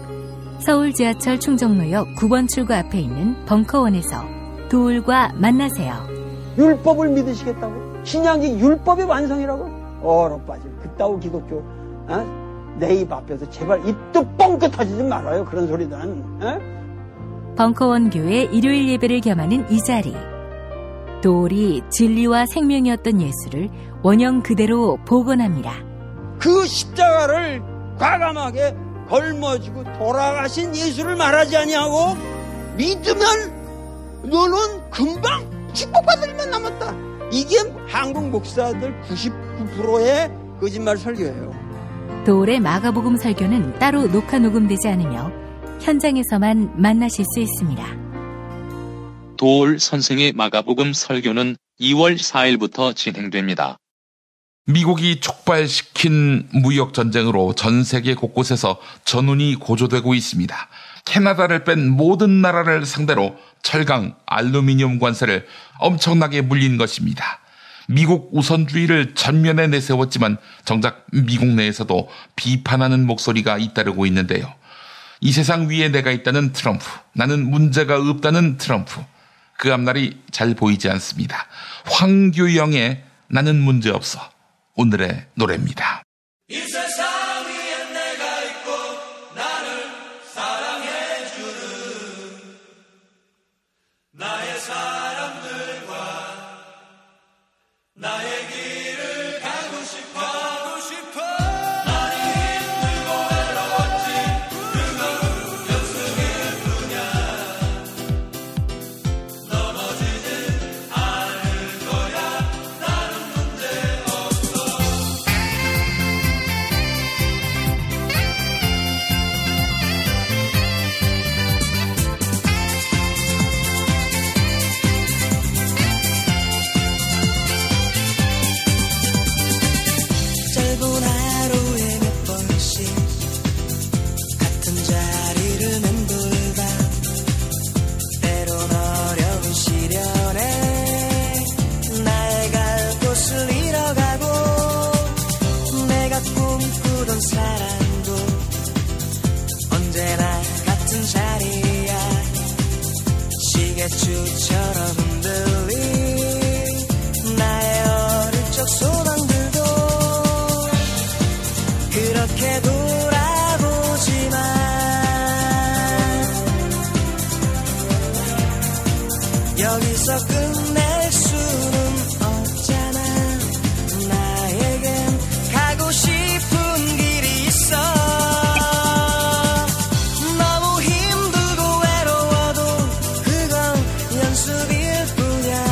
서울 지하철 충정로역 9번 출구 앞에 있는 벙커원에서 도울과 만나세요. 율법을 믿으시겠다고? 신약이 율법의 완성이라고? 얼어빠질 그따구 기독교 내 입 앞에서 제발 입도 뻥끗 터지지 말아요. 그런 소리는. 벙커원 교회 일요일 예배를 겸하는 이 자리. 도울이 진리와 생명이었던 예수를 원형 그대로 복원합니다. 그 십자가를 과감하게 걸머지고 돌아가신 예수를 말하지 아니하고 믿으면 너는 금방 축복받을 일만 남았다. 이게 한국 목사들 99%의 거짓말 설교예요. 도울의 마가복음 설교는 따로 녹화 녹음되지 않으며 현장에서만 만나실 수 있습니다. 도울 선생의 마가복음 설교는 2월 4일부터 진행됩니다. 미국이 촉발시킨 무역전쟁으로 전 세계 곳곳에서 전운이 고조되고 있습니다. 캐나다를 뺀 모든 나라를 상대로 철강, 알루미늄 관세를 엄청나게 물린 것입니다. 미국 우선주의를 전면에 내세웠지만 정작 미국 내에서도 비판하는 목소리가 잇따르고 있는데요. 이 세상 위에 내가 있다는 트럼프, 나는 문제가 없다는 트럼프. 그 앞날이 잘 보이지 않습니다. 황규영의 나는 문제없어. 오늘의 노래입니다. 이 세상 위에 내가 있고 나를 사랑해주는 나의 사람들과 나의 길을 가고 싶어 많이 힘들고 외로웠지 그건 연습일 뿐이야 넘어지진 않을 거야 나는 문제없어 짧은 하루에 몇 번씩 같은 자리를 맴돌다 때론 어려운 시련에 나의 갈 곳을 잃어가고 내가 꿈꾸던 사랑도 언제나 같은 자리야 시계추처럼 흔들린 나의 어릴 적 소망들도 그렇게 돌아보지만 여기서 끝낼 수는 없잖아. 나에겐 가고 싶은 길이 있어. 너무 힘들고 외로워도 그건 연습일 뿐이야.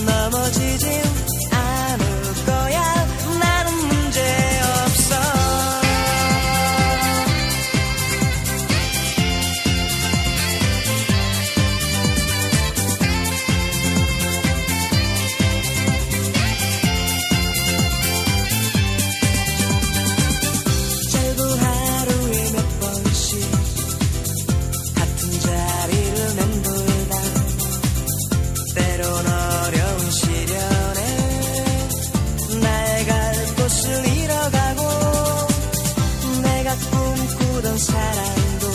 넘어지진 않을 거야. 나는 문제 없어. 짧은 하루에 몇 번씩 같은 자리를 맴돌다 때론 어려운 시련에 나의 갈 곳을 잃어가고 내가 꿈꾸던 사랑도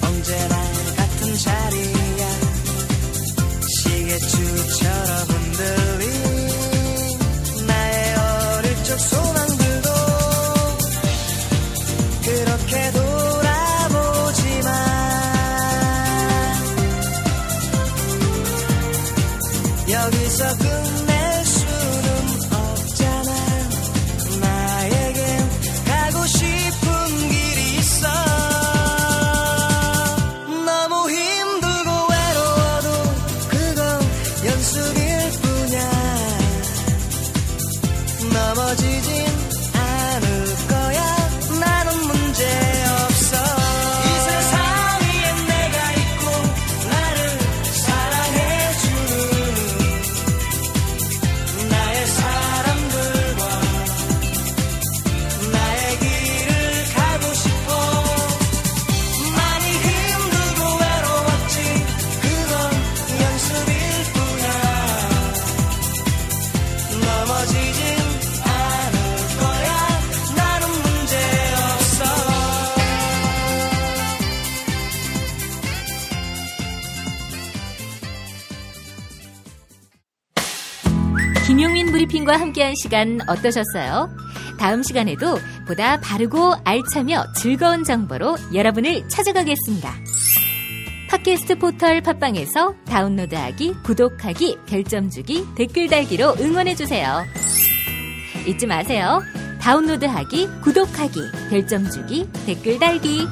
언제나 같은 자리야. 시계추처럼 흔들린 나의 어릴 적 소망들도 그렇게 돌아보지만 여기서 끝낼 수는 없잖아. 나에겐 가고 싶은 길이 있어. 너무 힘들고 외로워도 그건 연습일 뿐이야. 넘어지진 않을 거야. 나는 문제 없어. 이 세상 위엔 내가 있고 나를 사랑해주는 나의 사람들과 나의 길을 가고 싶어. 많이 힘들고 외로웠지. 그건 연습일 뿐이야. 넘어지진 않을 거야. 나는 문제 없어. 김용민 브리핑과 함께한 시간 어떠셨어요? 다음 시간에도 보다 바르고 알차며 즐거운 정보로 여러분을 찾아가겠습니다. 팟캐스트 포털 팟빵에서 다운로드하기, 구독하기, 별점 주기, 댓글 달기로 응원해주세요. 잊지 마세요. 다운로드하기, 구독하기, 별점 주기, 댓글 달기.